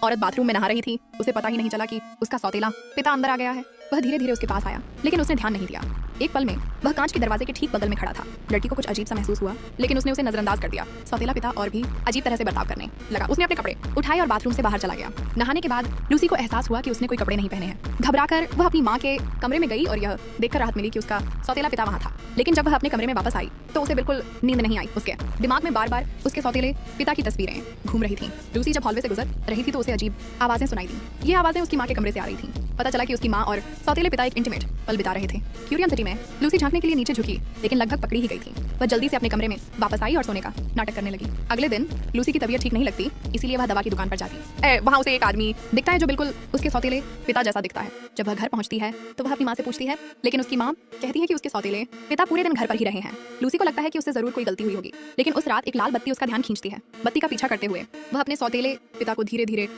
औरत बाथरूम में नहा रही थी। उसे पता ही नहीं चला कि उसका सौतेला पिता अंदर आ गया है। वह धीरे धीरे उसके पास आया, लेकिन उसने ध्यान नहीं दिया। एक पल में वह कांच के दरवाजे के ठीक बगल में खड़ा था। लड़की को कुछ अजीब सा महसूस हुआ, लेकिन उसने उसे नजरअंदाज कर दिया। सौतेला पिता और भी अजीब तरह से बर्ताव करने लगा। उसने अपने कपड़े उठाए और बाथरूम से बाहर चला गया। नहाने के बाद लूसी को एहसास हुआ कि उसने कोई कपड़े नहीं पहने हैं। घबराकर वह अपनी माँ के कमरे में गई और यह देखकर राहत मिली कि उसका सौतेला पिता वहाँ था। लेकिन जब वह अपने कमरे में वापस आई तो उसे बिल्कुल नींद नहीं आई। उसके दिमाग में बार बार उसके सौतेले पिता की तस्वीरें घूम रही थीं। लूसी जब हॉलवे से गुजर रही थी तो उसे अजीब आवाजें सुनाई दी। ये आवाजें उसकी माँ के कमरे से आ रही थीं। पता चला कि उसकी माँ और सौतेले पिता एक इंटीमेट पल बिता रहे थे। क्यूरियोसिटी में लूसी झांकने के लिए नीचे झुकी, लेकिन लगभग पकड़ी ही गई थी। वह जल्दी से अपने कमरे में वापस आई और सोने का नाटक करने लगी। अगले दिन लूसी की तबीयत ठीक नहीं लगती, इसीलिए वह दवा की दुकान पर जाती। वहाँ उसे एक आदमी दिखता है जो बिल्कुल उसके सौतेले पिता जैसा दिखता है। जब वह घर पहुंचती है तो वह अपनी माँ से पूछती है, लेकिन उसकी माँ कहती है कि उसके सौतेले पिता पूरे दिन घर पर ही रहे हैं। लूसी को लगता है कि उससे जरूर कोई गलती हुई होगी, लेकिन उस रात एक लाल बत्ती उसका ध्यान खींचती है। बत्ती का पीछा करते हुए वह अपने सौतेले पिता को धीरे धीरे